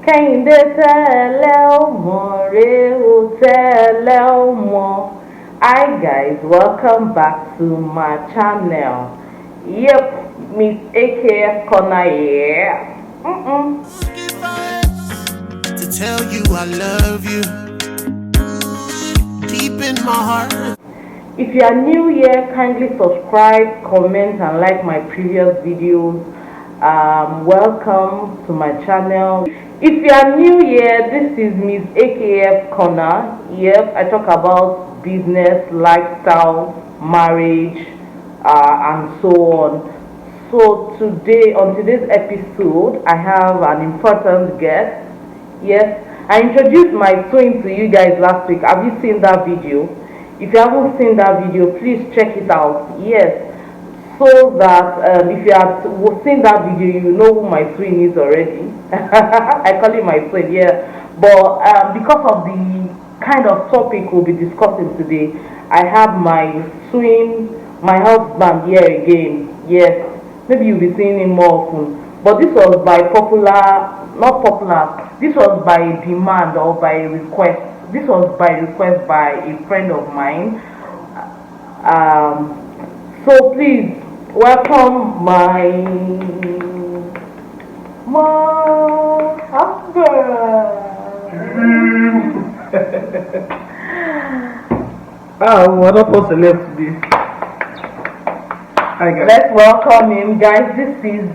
Kẹ́hìndé tẹ́lẹ̀ ọmọ rẹ̀ ó tẹ́lẹ̀ ọmọ. Hi guys, welcome back to my channel. Yep, Miss AKF Corner here. To tell you I love you deep in my heart. If you are new here, kindly subscribe, comment and like my previous videos. Welcome to my channel. If you are new here, this is Miss AKF Corner. Yep, I talk about business, lifestyle, marriage, and so on. So today, on today's episode, I have an important guest. Yes, I introduced my twin to you guys last week. Have you seen that video? If you haven't seen that video, please check it out. Yes, so that if you have seen that video, you know who my twin is already. I call him my twin, yeah. But because of the kind of topic we'll be discussing today, I have my twin, my husband here again. Yes, maybe you'll be seeing him more often. But this was by this was by demand or by request. This was by request by a friend of mine. So please welcome my husband. What a celeb today. Hi guys. Let's welcome him, guys. This is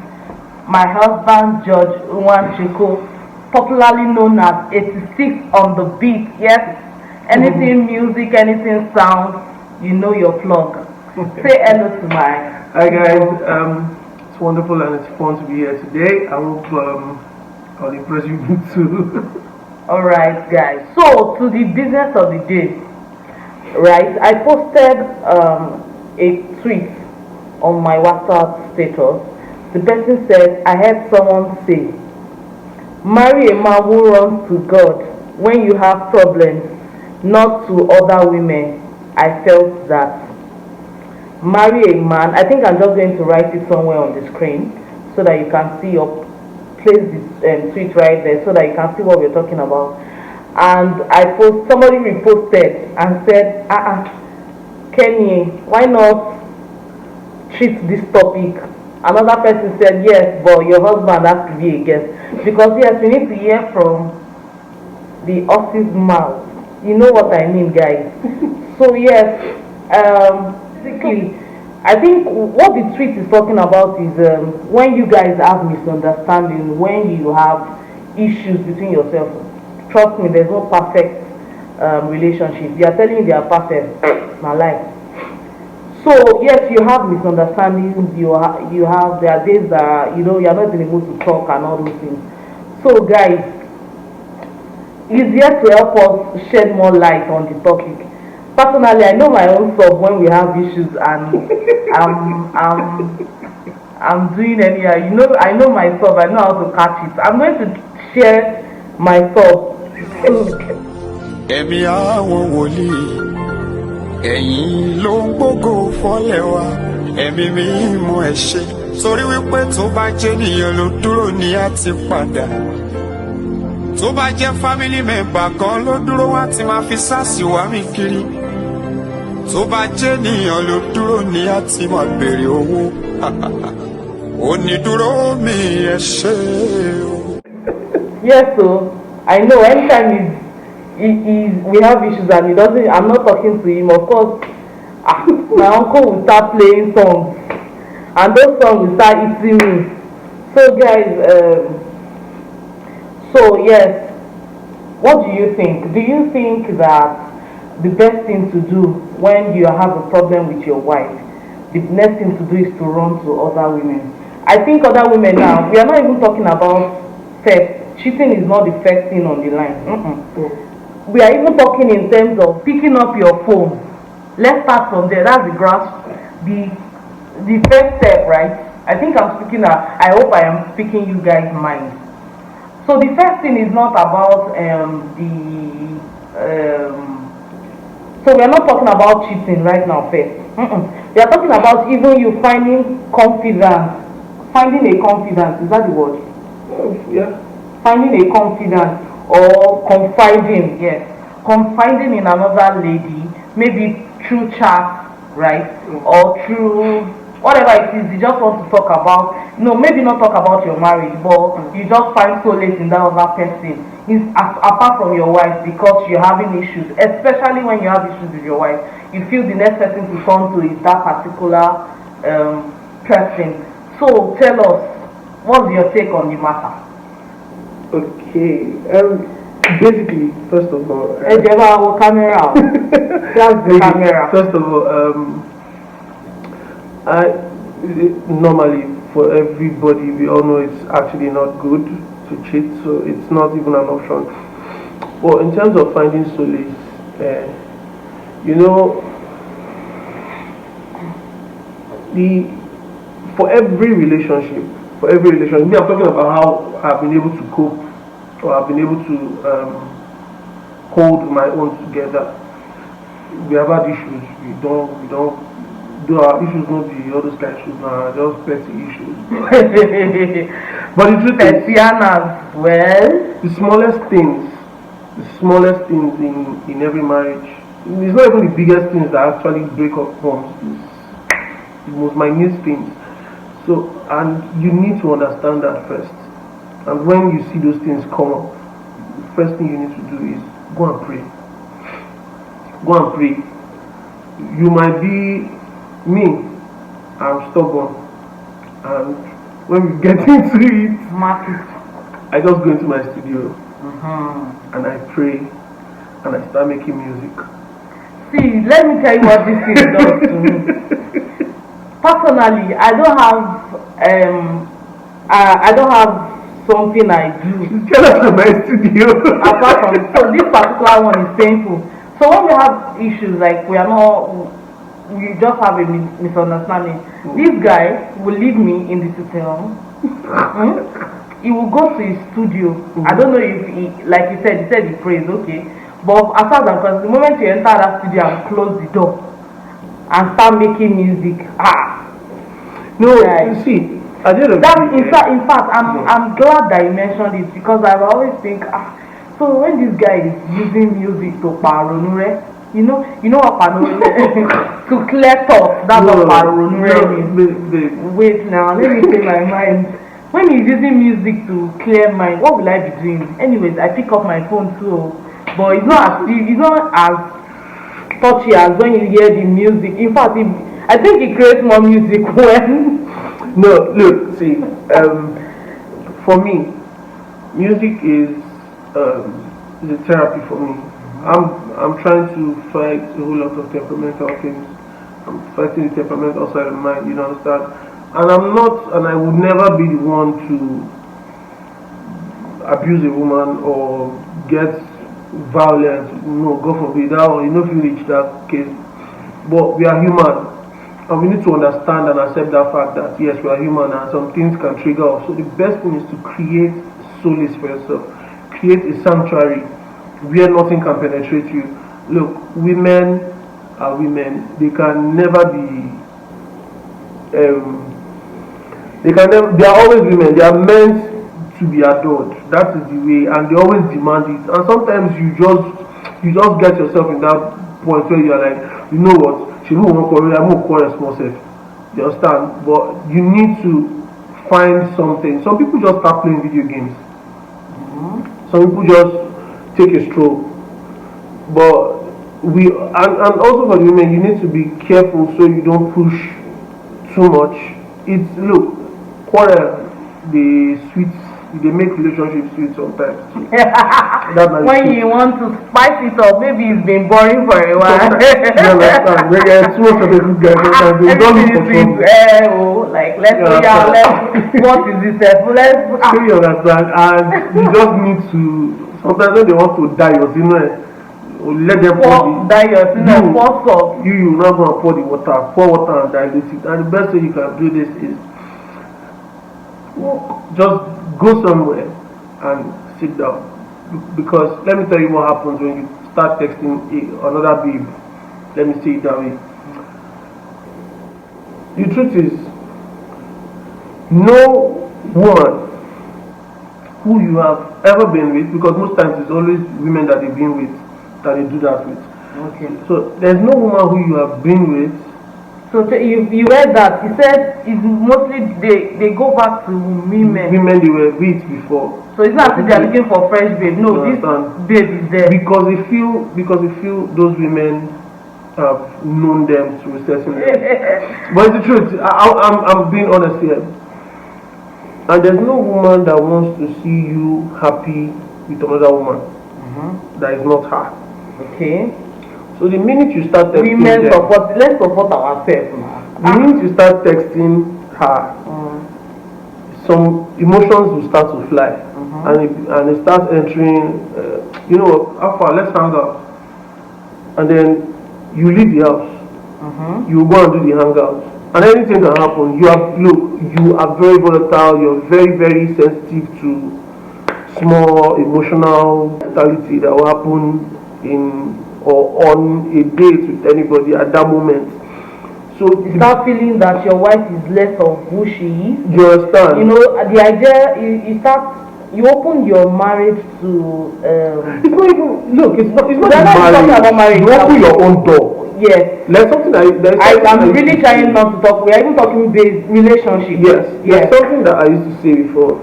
my husband, George Nwanchiko, popularly known as 86 on the beat. Yes, anything music, anything sound, you know your plug. Say hello to my. Hi guys. It's wonderful and it's fun to be here today. I hope I'll impress you too. All right, guys. So to the business of the day. Right, I posted a tweet on my WhatsApp status. The person said, I heard someone say, marry a man who runs to God when you have problems, not to other women. I felt that. Marry a man. I think I'm just going to write it somewhere on the screen so that you can see or place this tweet right there so that you can see what we're talking about. And somebody reposted and said, Kenny, why not treat this topic? Another person said, yes, but your husband has to be a guest. Because yes, we need to hear from the horse's mouth. You know what I mean, guys. So yes, basically, I think what the tweet is talking about is when you guys have misunderstanding, when you have issues between yourselves. Trust me, there's no perfect relationship. They are telling you they are perfect. My life. So yes, you have misunderstandings. There are days that you're not in the mood to talk and all those things. So guys, it's here to help us shed more light on the topic. Personally, I know my own self when we have issues and I'm doing anyhow. I know myself. I know how to catch it. I'm going to share my thoughts. Ẹ̀mí àwọn wòlíì, ẹ̀yin ló ń gbógo fọ́lẹ̀ wa, ẹ̀mí mímọ́ ẹ ṣé. Torí wípé tó bá jẹ́ ènìyàn ló dúró ní á ti padà. Tó bá jẹ́ family member kan ló dúró wá ti máa fi sáàsì wá mi kiri. Tó bá jẹ́ ènìyàn ló dúró ní á ti máa béèrè owó. Onídúró mi ẹ ṣé o. Yes, so I know anytime we have issues and he doesn't, I'm not talking to him, of course, my uncle will start playing songs and those songs will start eating me. So guys, so yes, what do you think? Do you think that the best thing to do when you have a problem with your wife, the next thing to do is to run to other women? I think other women now, we are not even talking about theft. Cheating is not the first thing on the line. We are even talking in terms of picking up your phone. Let's start from there. That's the first step, right? I think I hope I am speaking you guys' mind. So the first thing is not about so we are not talking about cheating right now first. We are talking about even you finding a confidence. Is that the word? Yeah. finding a confidant or confiding in another lady, maybe through chat, right, or through whatever it is. You just want to talk about, no, maybe not talk about your marriage, but you just find solace in that other person, apart from your wife, because you're having issues, especially when you have issues with your wife. You feel the next person to turn to is that particular person. So tell us, what's your take on the matter? Okay. Basically, first of all, Camera. That's the camera. first of all, normally for everybody, we all know it's actually not good to cheat, so it's not even an option. But in terms of finding solace, you know, for every relationship, me, I'm talking about how I've been able to cope, or I've been able to hold my own together. We have had issues. We don't do our issues not be all those kind of issues now, just petty issues. But the truth is, well, the smallest things in every marriage, it's not even the biggest things that actually break up homes. It's the most minute things. So, and you need to understand that first. And when you see those things come up, the first thing you need to do is go and pray. Go and pray. You might be me. I'm stubborn, and when we get into it, I just go into my studio and I pray and I start making music. See, let me tell you what this thing does to me. Personally, I don't have something I do. Tell us about my studio. Apart from, so this particular one is painful. So when we have issues like we just have a misunderstanding. This guy will leave me in the sitting room. He will go to his studio. I don't know if he, like he said he prays, okay. But as far as I'm concerned, the moment you enter that studio and close the door and start making music, no, right. You see, at the end of that, in fact, I'm glad that you mentioned it, because I always think, so when this guy is using music to paronure, you know what paronure to clear thoughts, that's what paronure means. Wait now, let me say my mind. When he's using music to clear mind, what will I be doing? Anyways, I pick up my phone too, but it's not as touchy as when you hear the music. In fact, I think he creates more music when. No, look, see, for me, music is a therapy for me. I'm trying to fight a whole lot of temperamental things. I'm fighting the temperamental side of mind, you understand? And I would never be the one to abuse a woman or get violent. No, God forbid that, or you know if you reach that case. But we are human. And we need to understand and accept that fact that yes, we are human and some things can trigger us. So the best thing is to create solace for yourself. Create a sanctuary where nothing can penetrate you. Look, women are women. They can never be they are always women. They are meant to be adored. That is the way, and they always demand it. And sometimes you just get yourself in that point where you are like, you know what? You understand? But you need to find something. Some people just start playing video games. Some people just take a stroll. But and also for the women, you need to be careful so you don't push too much. Look, quarrel, they make relationships sweet sometimes. When you want to spice it up, maybe it's been boring for a while. You understand? Too much of a good guy. Like let's what is this? You understand? And you just need to. Sometimes when they want to die, let them pour salt. You not gonna pour the water. Pour water and dilute it. And the best way you can do this is just go somewhere and sit down. Because let me tell you what happens when you start texting another babe. Let me say it that way. The truth is, no woman who who you have ever been with, because most times it's always women that they've been with that they do that with. Okay. So there's no woman who you have been with. So you read that. He said it's mostly they go back to women. Women they were with before. So it's not as if they're looking for fresh babe. No, You this understand? babe is there. Because they feel those women have known them to a certain level. But it's the truth. I'm being honest here. And there's no woman that wants to see you happy with another woman. That is not her. Okay. So the minute you start texting Women them, support. Let's support ourselves now. the minute you start texting her, some emotions will start to fly, and it starts entering. You know, how far? Let's hang out, and then you leave the house. You go and do the hangout, and anything can happen. You are very volatile. You're very, very sensitive to small emotional mentality that will happen in or on a date with anybody at that moment. So You start feeling that your wife is less of who she is. you understand? You know, the idea you open your marriage to. It's not even look. It's not We're not talking about marriage You now. open your own door. Yes. There's something I'm really trying not to talk. We are even talking based relationship. Yes. Yes. There's something that I used to say before,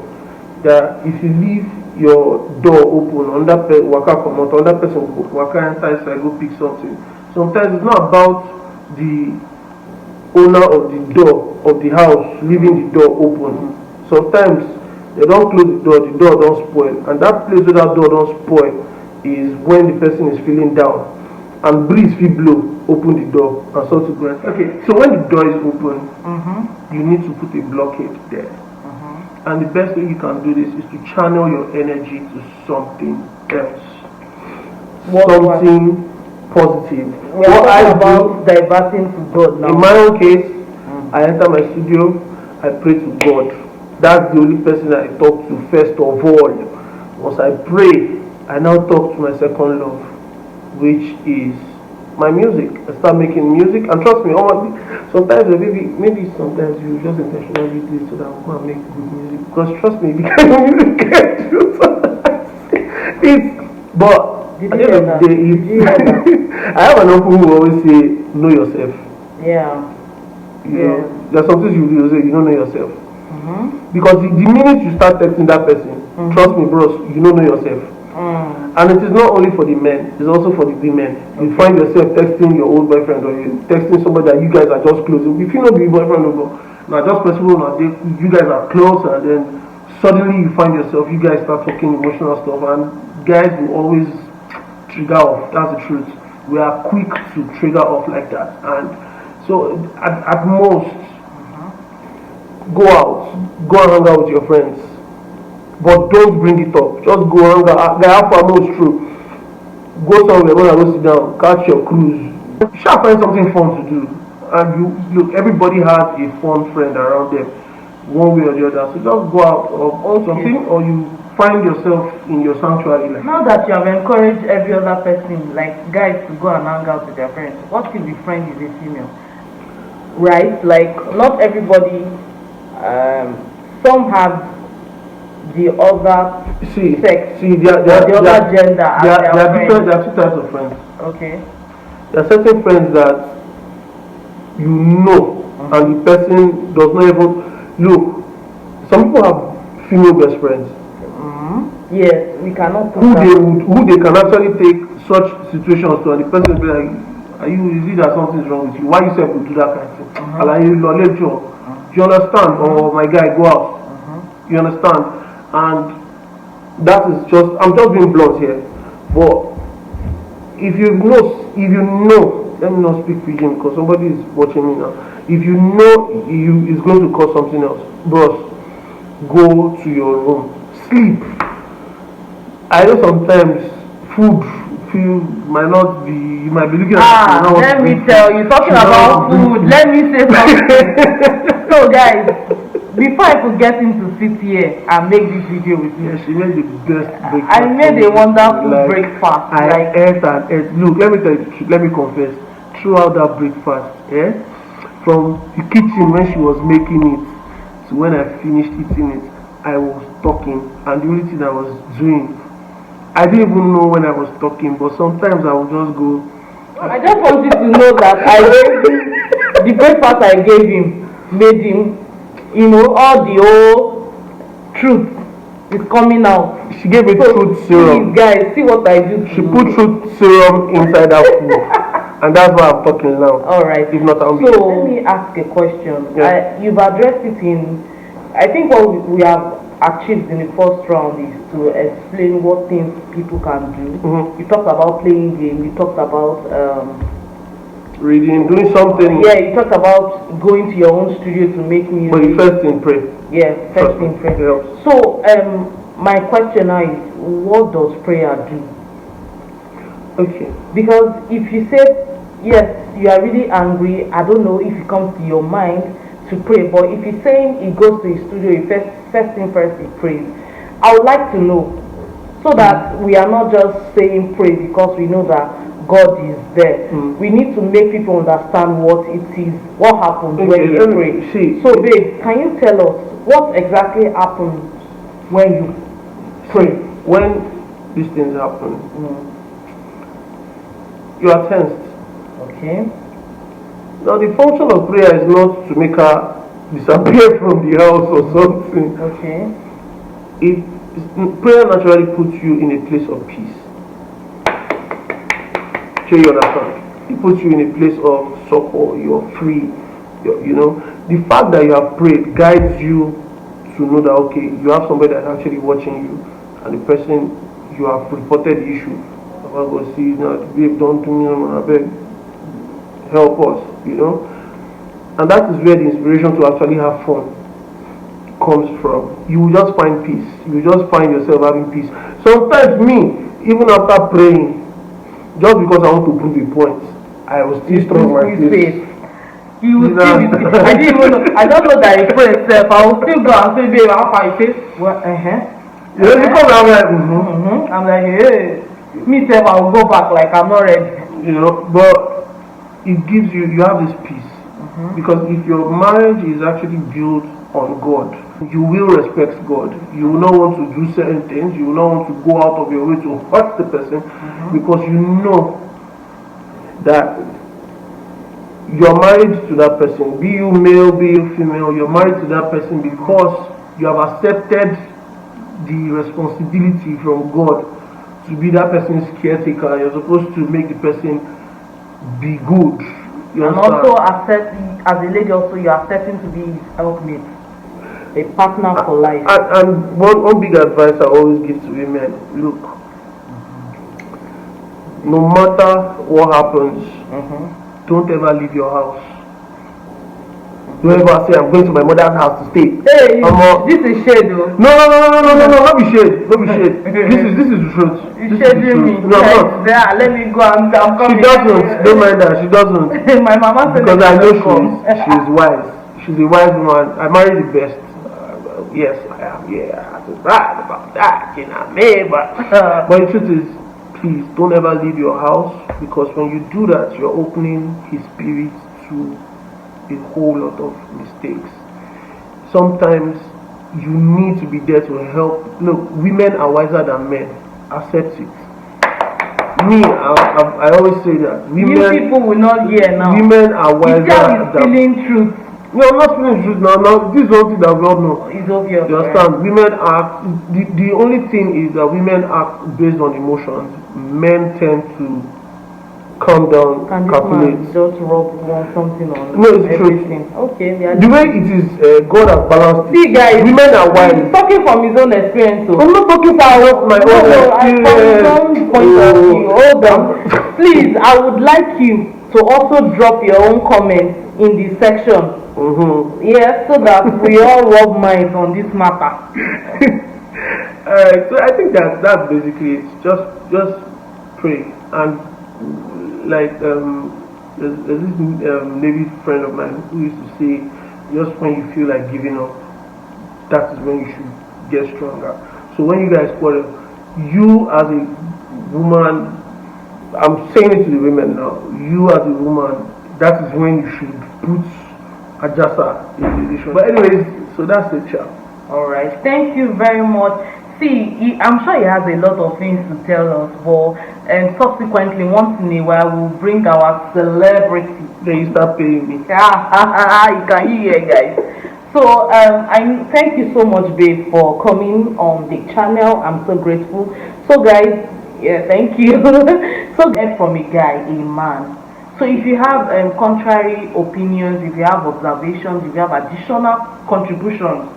that if you leave your door open, on that person waka come out, on that person waka enter inside go pick something. Sometimes it's not about the owner of the door of the house leaving the door open. Sometimes they don't close the door don't spoil, and that place where that door don't spoil is when the person is feeling down and breeze will blow, open the door and so to go. Okay, so when the door is open, you need to put a blockade there. And the best way you can do this is to channel your energy to something else. Something positive. We are talking about diverting to God now. In my own case, I enter my studio, I pray to God. That's the only person that I talk to first of all. Once I pray, I now talk to my second love, which is my music. I start making music, and trust me, sometimes maybe sometimes you just intentionally do it so that I will make good music. Because trust me, the kind of music I do sometimes, but at the end of the day, I have an uncle who always say, know yourself. Yeah. You know, there's some things you do, say you don't know yourself. Because the minute you start texting that person, trust me, bros, you don't know yourself. And it is not only for the men, it's also for the women. You find yourself texting your old boyfriend, or you texting somebody that you guys are just close. If you know the boyfriend or now just possible now, you guys are close, and then suddenly you find yourself, you guys start talking emotional stuff, and guys will always trigger off. That's the truth. We are quick to trigger off like that, and so at most, go and hang out with your friends. But don't bring it up. Just go hang out. Have fun, no, it's true. Go somewhere, go sit down, catch your cruise. You shall find something fun to do. And you look, everybody has a fun friend around them, one way or the other. So just go out or something, or you find yourself in your sanctuary. Now that you have encouraged every other person, like guys, to go and hang out with their friends, what if the friend is a female? Right? Like, not everybody, some have the other sex, the other gender as their friend. There are two types of friends. Okay. There are certain friends that you know, and the person does not even look. Some people have female best friends. Yes, we cannot put who they can actually take such situations to, and the person will be like, is it that something is wrong with you? Why you say to do that kind of thing? Do you understand? Or my guy, go out. You understand? And that is just, I'm just being blunt here. But if you know, let me not speak pidgin because somebody is watching me now. If you know is going to cause something else, bros, go to your room, sleep. I know sometimes food might not be, you might be looking at it. Let me tell you, talking about food, let me say something. So guys, before I could get him to sit here and make this video with me, she made the best breakfast. I made a wonderful breakfast. I ate and ate. Look, let me tell you, let me confess. Throughout that breakfast, from the kitchen when she was making it to when I finished eating it, I was talking, and the only thing I was doing, I didn't even know when I was talking, but sometimes I would just go. I just want you to know that I gave him the breakfast I gave him made him, all the whole truth is coming out. She gave me truth serum. Please, guys, see what I do. She put truth serum inside that food, and that's why I'm talking now. All right. If not, I'll be. So let me ask a question. Yeah. You've addressed it in. I think what we have achieved in the first round is to explain what things people can do. Mm-hmm. You talked about playing games. You talked about Reading, doing something. yeah. You talked about going to your own studio to make music. But the first thing, pray. Yeah, first thing prayer. Helps. So my question now is, what does prayer do? Okay. Because if you say yes, you are really angry, I don't know if it comes to your mind to pray, but if he's saying he goes to his studio, he first thing first he prays, I would like to know, so that we are not just saying pray because we know that God is there. We need to make people understand what it is, what happens when you pray. So babe, can you tell us what exactly happens when you pray? When these things happen, you are tensed. Okay. Now the function of prayer is not to make her disappear from the house or something. Okay. Prayer naturally puts you in a place of peace. Sure, you understand? It puts you in a place of succor. You're free. The fact that you have prayed guides you to know that okay, you have somebody that's actually watching you, and the person you have reported the issue. I'm going to see now, babe, don't do me, I beg. Help us, and that is where the inspiration to actually have fun comes from. You will just find peace. You will just find yourself having peace. Sometimes me, even after praying, just because I want to prove a point, I will still strong my face. You will still be. I didn't even know. I don't know that he pray himself. I will still go and say, babe, how far you face? Well, Because I'm like, I'm like, hey, me self, I will go back like I'm not ready. But it gives you have this peace. Because if your marriage is actually built on God, you will respect God. You will not want to do certain things. You will not want to go out of your way to hurt the person, because you know that you're married to that person. Be you male, be you female, you're married to that person because you have accepted the responsibility from God to be that person's caretaker. You're supposed to make the person be good. You and understand? also accept, as a lady, also you're accepting to be his helpmate, a partner for life. And one big advice I always give to women: look, no matter what happens, don't ever leave your house. Don't ever say I'm going to my mother's house to stay. Hey, this is shade though. No, not be shade. Don't be shade. This is the truth. You're shading me. No, I'm not. There, let me go. I'm coming. She doesn't. Don't mind that. She doesn't. My mama said because I know she's wise. She's a wise woman. I married the best. Yes, I am. Yeah, I feel bad about that. But the truth is, please don't ever leave your house, because when you do that, you're opening his spirit to a whole lot of mistakes. Sometimes you need to be there to help. Look, women are wiser than men. Accept it. Me, I always say that. Women, you people will not hear now. Women are wiser than feeling truth. No, I'm not feeling truth now. This is something that we all know. It's obvious. You understand? Right? Women act. The only thing is that women act based on emotions. Men tend to calm down, calculate. Just rub something on. No, it's everything. True. Okay, the way it is, God has balanced. See, guys, women are wise. He's talking from his own experience. So. I'm not talking from my own experience. From his own point of view. Hold on. Please, I would like you to also drop your own comments in the section. Yes, so that we all rub minds on this matter. Alright, so I think that's basically it. Just pray. And like there's this Navy friend of mine who used to say, just when you feel like giving up, that is when you should get stronger. So when you guys quarrel, you as a woman, I'm saying it to the women now, you as a woman, that is when you should put Ajasa in the relationship. But anyways, so that's it, child. All right. Thank you very much. See, I'm sure he has a lot of things to tell us, but subsequently, once in a while, we'll bring our celebrity. Then you start paying me. You can hear, guys. So, I thank you so much, babe, for coming on the channel. I'm so grateful. So, guys, yeah, thank you. So, get from a guy, a man. So if you have contrary opinions, if you have observations, if you have additional contributions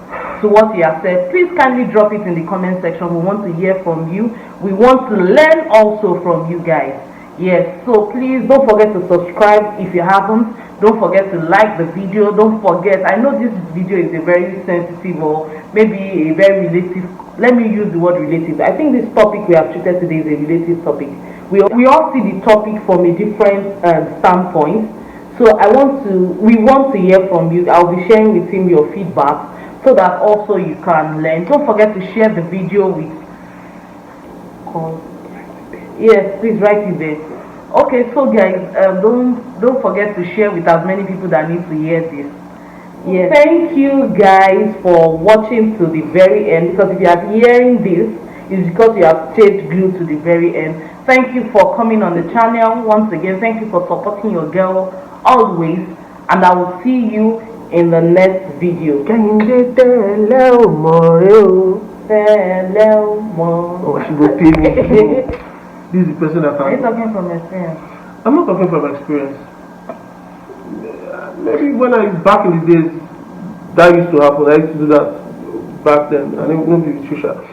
to what he has said, please kindly drop it in the comment section. We want to hear from you. We want to learn also from you guys. Yes, so please don't forget to subscribe if you haven't. Don't forget to like the video. Don't forget, I know this video is a very sensitive or maybe a very relative, let me use the word relative. I think this topic we have treated today is a relative topic. We all see the topic from a different standpoint. So we want to hear from you. I'll be sharing with him your feedback so that also you can learn. Don't forget to share the video with. Yes, please write it there. Okay, so guys, don't forget to share with as many people that need to hear this. Yes. Thank you guys for watching to the very end, because if you are hearing this, it's because you have stayed glued to the very end. Thank you for coming on the channel once again. Thank you for supporting your girl always, and I will see you in the next video. Oh, she will pay me. This is the person that Are you talking from experience? I'm not talking from experience. Maybe when back in the days, that used to happen. I used to do that back then. I didn't know the Trisha.